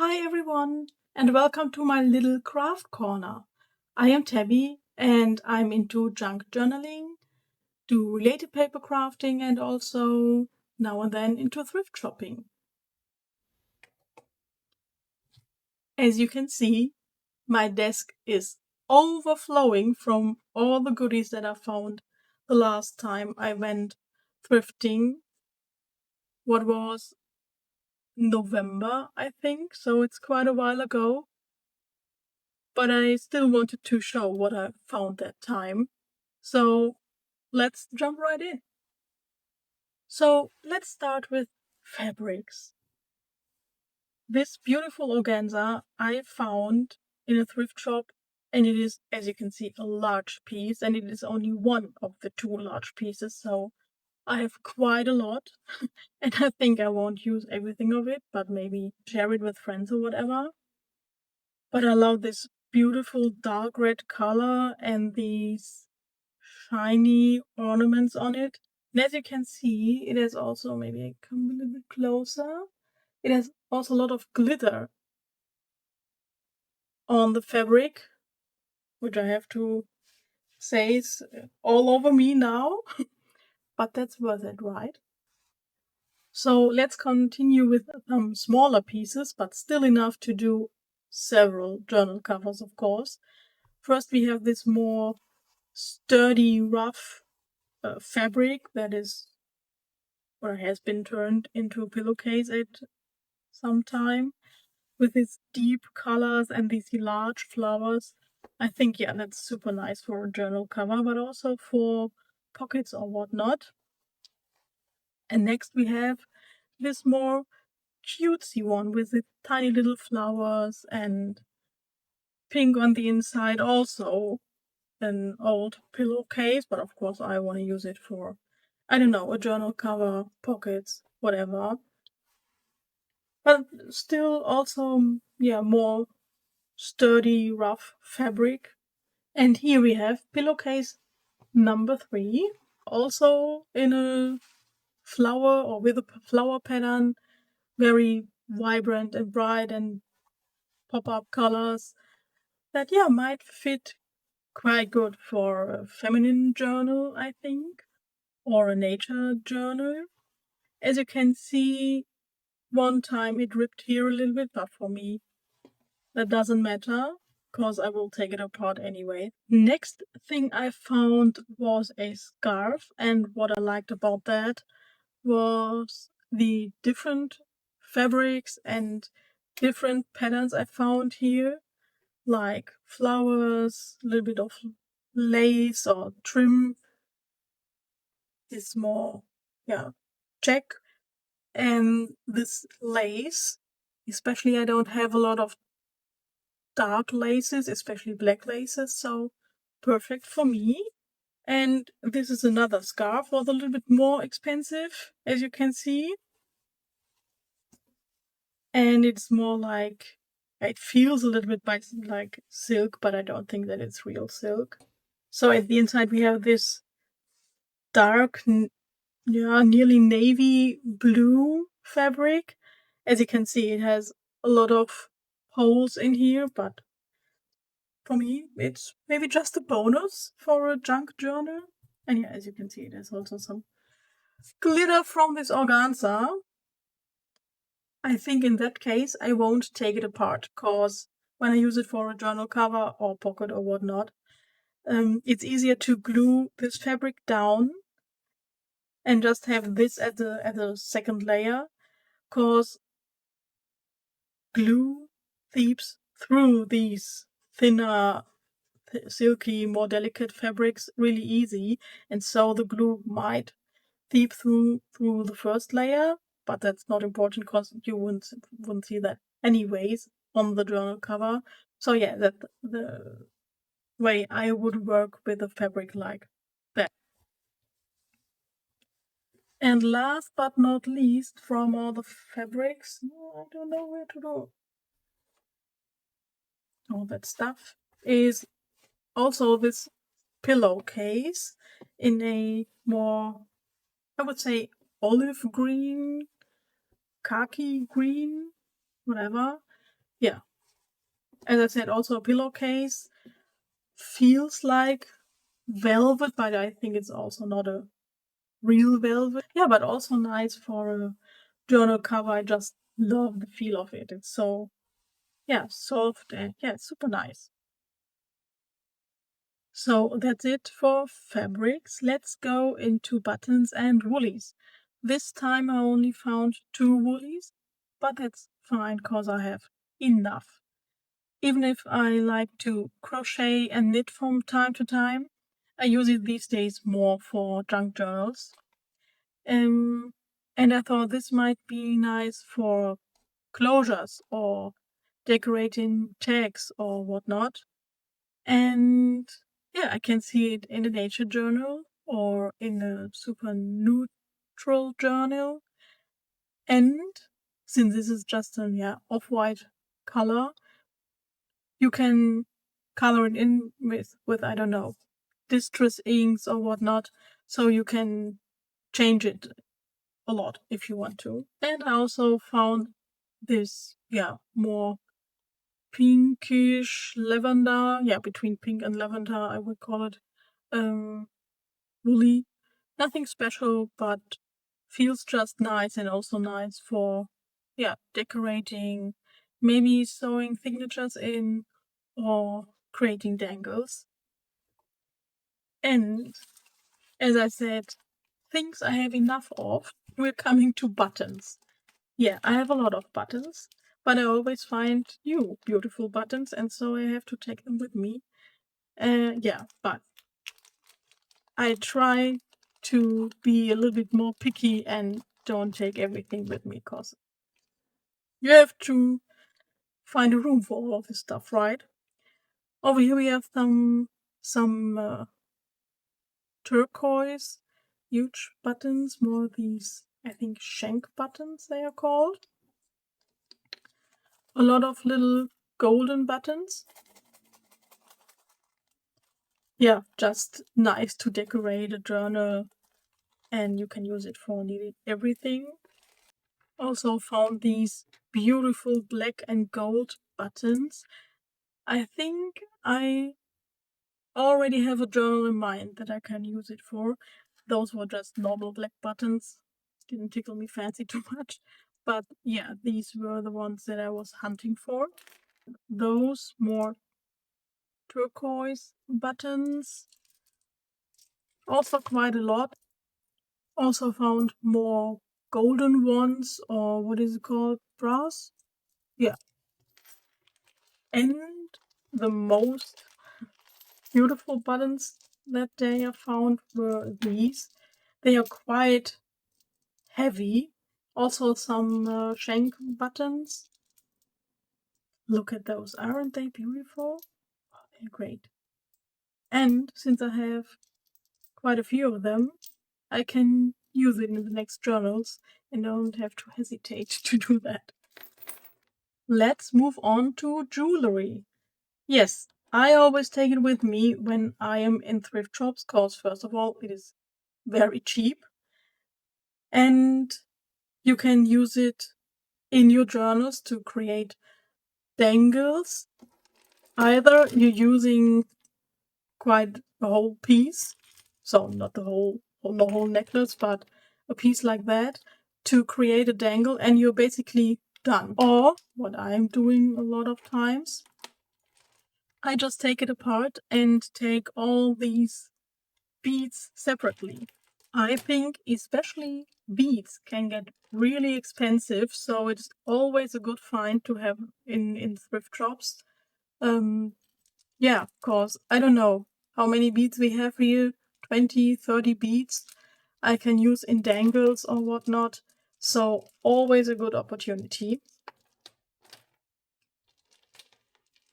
Hi everyone, and welcome to my little craft corner. I am Tabby, and I'm into junk journaling, do related paper crafting, and also now and then into thrift shopping. As you can see, my desk is overflowing from all the goodies that I found the last time I went thrifting. What was November, I think, so it's quite a while ago. But I still wanted to show what I found that time. So let's jump right in. So let's start with fabrics. This beautiful organza I found in a thrift shop, and it is, as you can see, a large piece, and it is only one of the two large pieces, so I have quite a lot, and I think I won't use everything of it, but maybe share it with friends or whatever. But I love this beautiful dark red color and these shiny ornaments on it. And as you can see, it has also, maybe I come a little bit closer, it has also a lot of glitter on the fabric, which I have to say is all over me now, but that's worth it, right? So let's continue with some smaller pieces, but still enough to do several journal covers, of course. First, we have this more sturdy, rough fabric that is or has been turned into a pillowcase at some time with these deep colors and these large flowers. I think, yeah, that's super nice for a journal cover, but also for pockets or whatnot. And next we have this more cutesy one with the tiny little flowers and pink on the inside, also an old pillowcase, but of course I want to use it for, I don't know, a journal cover, pockets, whatever. But still also, yeah, more sturdy, rough fabric. And here we have pillowcase number 3, also in a flower or with a flower pattern, very vibrant and bright and pop-up colors that, yeah, might fit quite good for a feminine journal, I think, or a nature journal. As you can see, one time it ripped here a little bit, but for me that doesn't matter because I will take it apart anyway. Next thing I found was a scarf, and what I liked about that was the different fabrics and different patterns I found here, like flowers, a little bit of lace or trim is more, yeah, check. And this lace, especially I don't have a lot of dark laces, especially black laces, so perfect for me. And this is another scarf, was a little bit more expensive, as you can see. And it's more like, it feels a little bit like silk, but I don't think that it's real silk. So at the inside we have this dark, nearly navy blue fabric. As you can see, it has a lot of holes in here, but for me, it's maybe just a bonus for a junk journal. And yeah, as you can see, there's also some glitter from this organza. I think in that case, I won't take it apart, because when I use it for a journal cover or pocket or whatnot, it's easier to glue this fabric down and just have this as a second layer, because glue seeps through these thinner, silky, more delicate fabrics really easy, and so the glue might seep through the first layer, but that's not important because you wouldn't see that anyways on the journal cover. So yeah, that the way I would work with a fabric like that. And last but not least, from all the fabrics, I don't know where to go. All that stuff is also this pillowcase in a more, I would say, olive green, khaki green, whatever. yeah, as I said, also a pillowcase feels like velvet, but I think it's also not a real velvet. Yeah, but also nice for a journal cover. I just love the feel of it. It's so, yeah, soft and yeah, it's super nice. So that's it for fabrics. Let's go into buttons and woolies. This time I only found 2 woolies, but that's fine because I have enough. Even if I like to crochet and knit from time to time, I use it these days more for junk journals. Um, and I thought this might be nice for closures or decorating tags or whatnot. And yeah, I can see it in a nature journal or in a super neutral journal. And since this is just an off-white color, you can color it in with I don't know, distress inks or whatnot. So you can change it a lot if you want to. And I also found this more pinkish lavender, between pink and lavender I would call it. Woolly. Nothing special, but feels just nice and also nice for decorating, maybe sewing signatures in or creating dangles. And as I said, things I have enough of. We're coming to buttons. Yeah, I have a lot of buttons, but I always find new beautiful buttons, and so I have to take them with me. But I try to be a little bit more picky and don't take everything with me because you have to find a room for all of this stuff, right? Over here we have some turquoise huge buttons, more these I think shank buttons they are called. A lot of little golden buttons. Yeah, just nice to decorate a journal and you can use it for nearly everything. Also found these beautiful black and gold buttons. I think I already have a journal in mind that I can use it for. Those were just normal black buttons. Didn't tickle me fancy too much. But yeah, these were the ones that I was hunting for. Those more turquoise buttons. Also quite a lot. Also found more golden ones, or what is it called? Brass? Yeah. And the most beautiful buttons that day I found were these. They are quite heavy. Also some shank buttons. Look at those. Aren't they beautiful? Oh, they're great. And since I have quite a few of them, I can use it in the next journals and don't have to hesitate to do that. Let's move on to jewelry. Yes, I always take it with me when I am in thrift shops because, first of all, it is very cheap and you can use it in your journals to create dangles. Either you're using quite a whole piece, so not the whole necklace, but a piece like that to create a dangle and you're basically done. Or what I'm doing a lot of times, I just take it apart and take all these beads separately. I think especially beads can get really expensive, so it's always a good find to have in thrift shops. Cause I don't know how many beads we have here, 20, 30 beads I can use in dangles or whatnot. So always a good opportunity.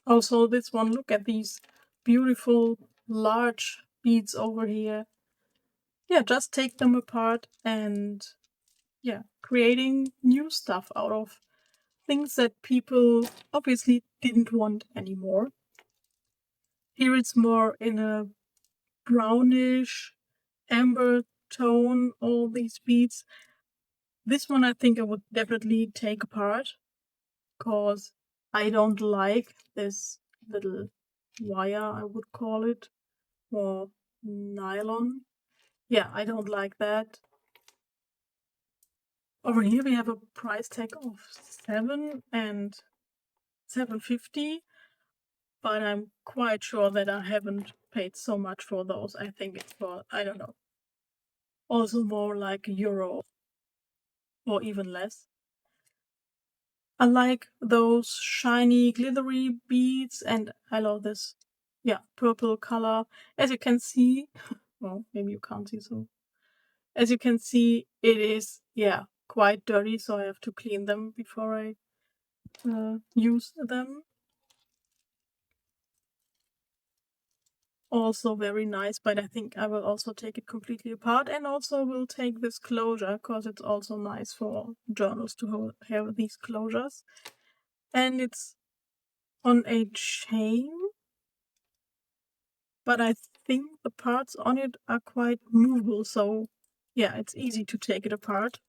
Also this one, look at these beautiful large beads over here. Yeah, just take them apart and creating new stuff out of things that people obviously didn't want anymore. Here it's more in a brownish amber tone, all these beads. This one I think I would definitely take apart because I don't like this little wire, I would call it, or nylon. Yeah, I don't like that. Over here we have a price tag of 7 and 7.50, but I'm quite sure that I haven't paid so much for those. I think it's for, I don't know, also more like €1 or even less. I like those shiny glittery beads, and I love this, yeah, purple color. As you can see, well, maybe you can't see, so as you can see, it is, yeah, quite dirty, so I have to clean them before I use them. Also very nice, but I think I will also take it completely apart, and also will take this closure because it's also nice for journals to have these closures. And it's on a chain, but I think the parts on it are quite movable, so yeah, it's easy to take it apart.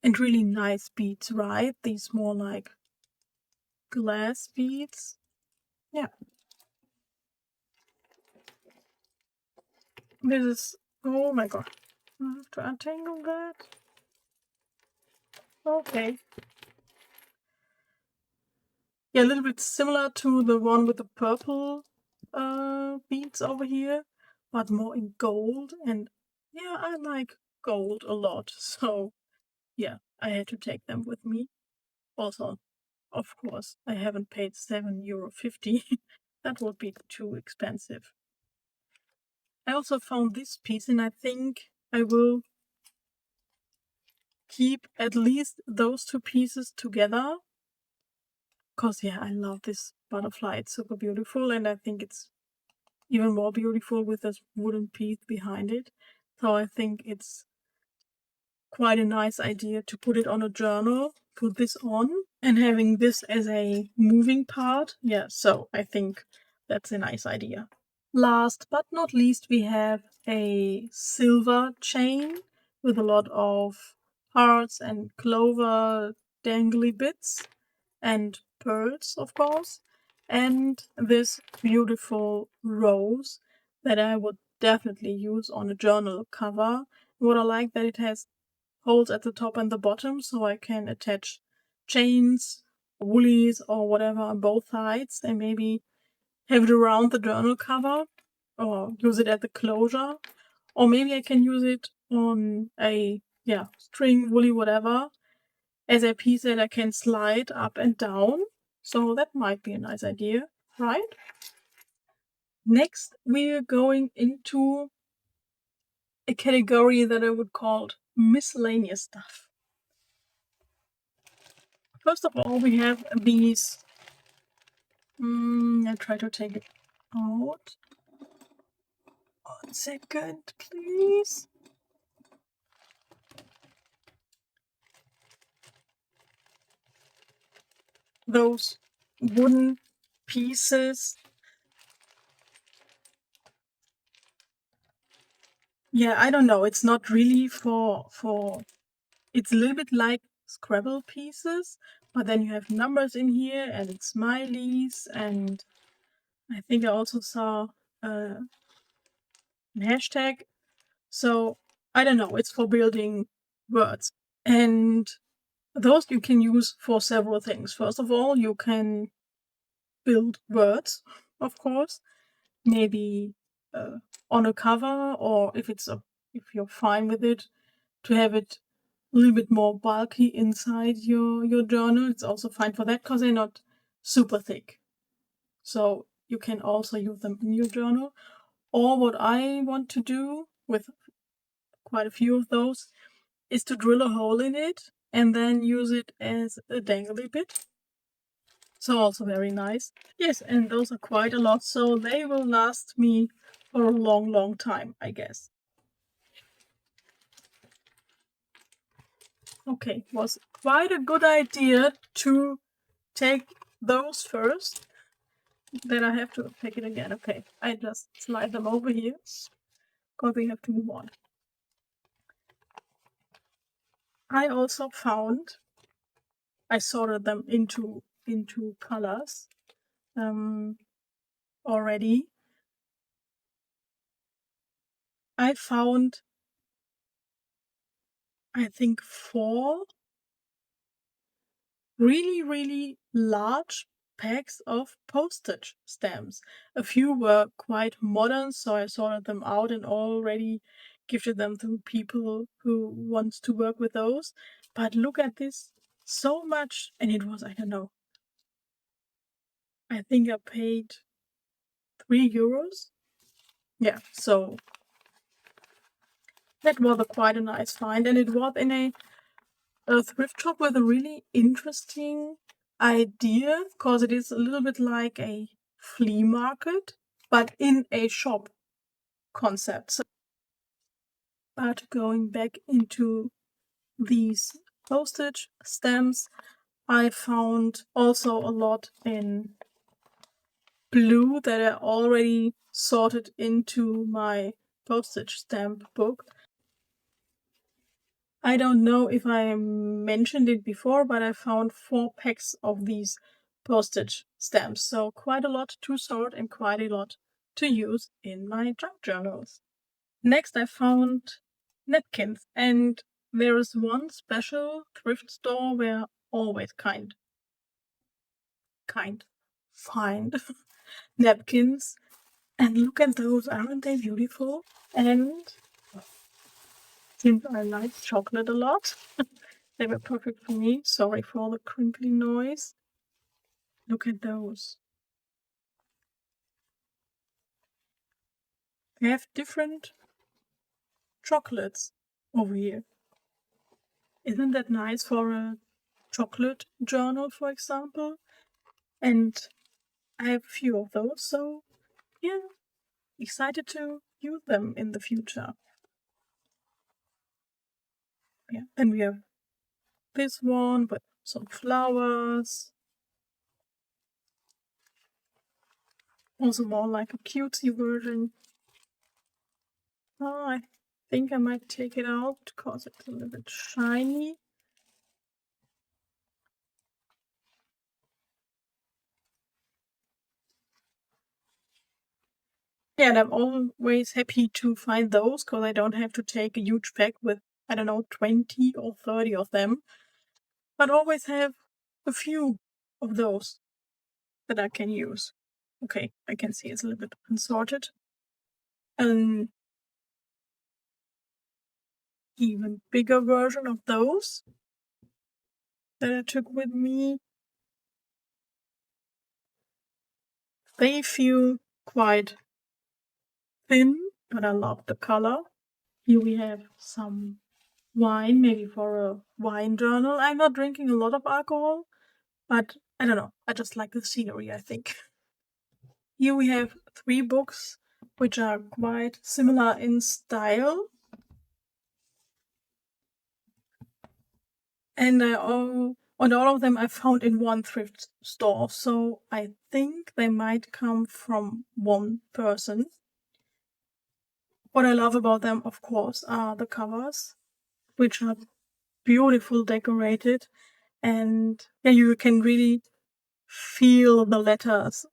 And really nice beads, right? These more like glass beads. Yeah. This is, oh my god. I have to untangle that. Okay. Yeah, a little bit similar to the one with the purple beads over here, but more in gold. And yeah, I like gold a lot, so yeah, I had to take them with me. Also, of course, I haven't paid €7.50. That would be too expensive. I also found this piece, and I think I will keep at least those two pieces together. Because, yeah, I love this butterfly. It's super beautiful, and I think it's even more beautiful with this wooden piece behind it. So I think it's quite a nice idea to put it on a journal, put this on, and having this as a moving part. Yeah, so I think that's a nice idea. Last but not least, we have a silver chain with a lot of hearts and clover dangly bits and pearls, of course, and this beautiful rose that I would definitely use on a journal cover. What I like that it has holes at the top and the bottom, so I can attach chains, woolies, or whatever on both sides, and maybe have it around the journal cover, or use it at the closure, or maybe I can use it on a, yeah, string, woolly, whatever, as a piece that I can slide up and down. So that might be a nice idea, right? Next, we're going into a category that I would call miscellaneous stuff. First of all, we have these. I'll try to take it out. 1 second, please. Those wooden pieces. Yeah, I don't know. It's not really for it's a little bit like Scrabble pieces, but then you have numbers in here and smileys, and I think I also saw a hashtag. So I don't know. It's for building words, and those you can use for several things. First of all, you can build words, of course, maybe on a cover, or if you're fine with it, to have it a little bit more bulky inside your journal. It's also fine for that because they're not super thick. So you can also use them in your journal. Or what I want to do with quite a few of those is to drill a hole in it and then use it as a dangly bit. So also very nice. Yes, and those are quite a lot, so they will last me for a long, long time, I guess. Okay, was quite a good idea to take those first. Then I have to pick it again. Okay, I just slide them over here because we have to move on. I also found I sorted them into colors already. I found, I think, 4 really large packs of postage stamps. A few were quite modern, so I sorted them out and already gifted them to people who want to work with those. But look at this, so much, and it was, I don't know, I think I paid €3. Yeah, so that was quite a nice find, and it was in a thrift shop with a really interesting idea, because it is a little bit like a flea market, but in a shop concept. So, but going back into these postage stamps, I found also a lot in blue that I already sorted into my postage stamp book. I don't know if I mentioned it before, but I found 4 packs of these postage stamps. So quite a lot to sort and quite a lot to use in my junk journals. Next, I found napkins, and there is one special thrift store where I always find napkins. And look at those, aren't they beautiful? And since I like chocolate a lot, they were perfect for me. Sorry for the crinkly noise. Look at those. They have different chocolates over here. Isn't that nice for a chocolate journal, for example? And I have a few of those, so yeah, excited to use them in the future. Yeah, then we have this one with some flowers. Also more like a cutesy version. Oh, I think I might take it out because it's a little bit shiny. Yeah, and I'm always happy to find those because I don't have to take a huge pack with, I don't know, 20 or 30 of them, but always have a few of those that I can use. Okay, I can see it's a little bit unsorted. An even bigger version of those that I took with me. They feel quite thin, but I love the color. Here we have some wine, maybe for a wine journal. I'm not drinking a lot of alcohol, but I don't know. I just like the scenery, I think. Here we have 3 books which are quite similar in style. And all of them I found in one thrift store, so I think they might come from one person. What I love about them, of course, are the covers, which are beautiful decorated, and yeah, you can really feel the letters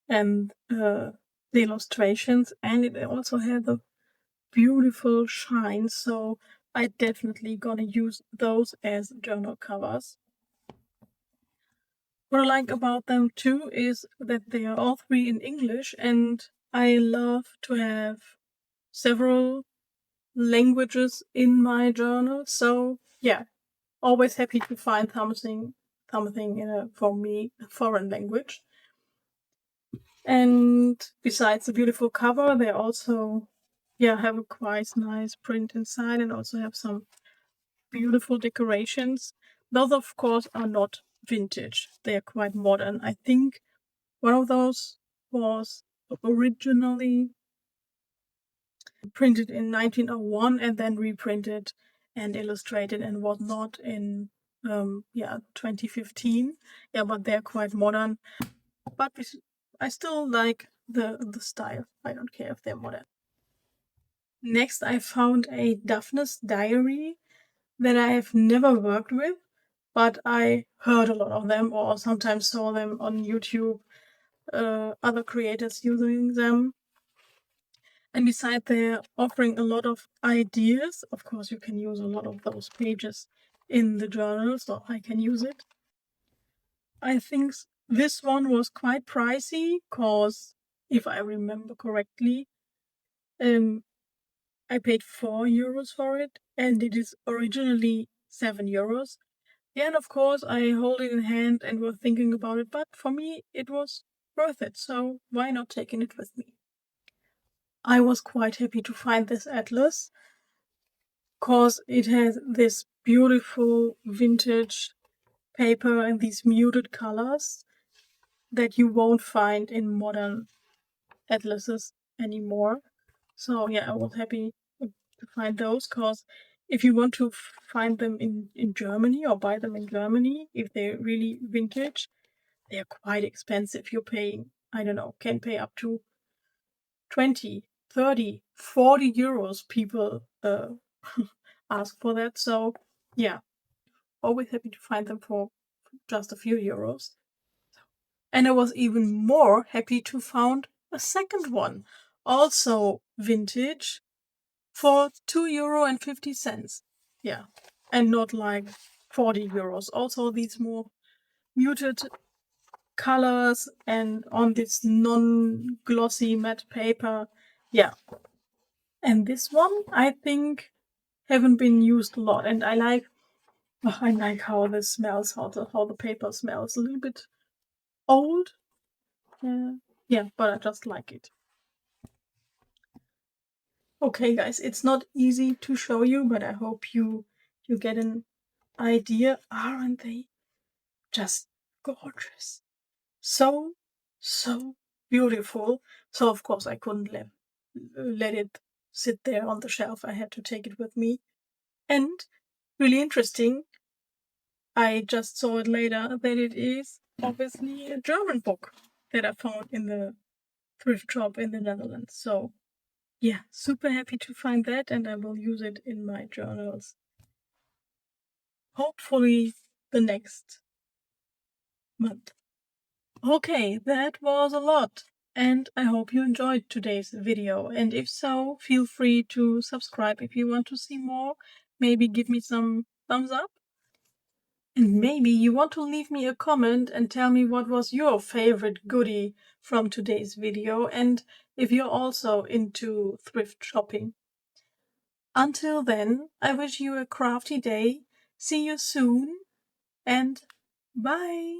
and the illustrations, and it also has a beautiful shine, so I definitely gonna use those as journal covers. What I like about them too is that they are all 3 in English, and I love to have several languages in my journal, so yeah, always happy to find something in a, for me, foreign language. And besides the beautiful cover, they also have a quite nice print inside and also have some beautiful decorations. Those, of course, are not vintage. They are quite modern. I think one of those was originally printed in 1901 and then reprinted and illustrated and whatnot in 2015. Yeah, but they're quite modern. But I still like the style. I don't care if they're modern. Next, I found a Daphne's diary that I have never worked with, but I heard a lot of them or sometimes saw them on YouTube, other creators using them. And besides, they're offering a lot of ideas. Of course, you can use a lot of those pages in the journal, so I can use it. I think this one was quite pricey, because if I remember correctly, I paid €4 for it, and it is originally €7. Yeah, and of course, I hold it in hand and was thinking about it, but for me, it was worth it, so why not taking it with me? I was quite happy to find this atlas, because it has this beautiful vintage paper and these muted colors that you won't find in modern atlases anymore. So yeah, I was happy to find those, because if you want to find them in Germany or buy them in Germany, if they're really vintage, they're quite expensive. You're paying, I don't know, can pay up to 20, 30, 40 euros people ask for that. So yeah, always happy to find them for just a few euros. And I was even more happy to find a second one, also vintage, for €2.50. Yeah, and not like 40 euros. Also, these more muted colors and on this non-glossy matte paper. Yeah, and this one I think haven't been used a lot, and I like how this smells, how the paper smells. A little bit old. Yeah, but I just like it. Okay, guys, it's not easy to show you, but I hope you get an idea. Aren't they just gorgeous? So beautiful. So of course I couldn't let it sit there on the shelf. I had to take it with me. And really interesting, I just saw it later that it is obviously a German book that I found in the thrift shop in the Netherlands. So yeah, super happy to find that, and I will use it in my journals. Hopefully the next month. Okay, that was a lot, and I hope you enjoyed today's video, and if so, feel free to subscribe if you want to see more. Maybe give me some thumbs up. And maybe you want to leave me a comment and tell me what was your favorite goodie from today's video, and if you're also into thrift shopping. Until then, I wish you a crafty day. See you soon, and bye!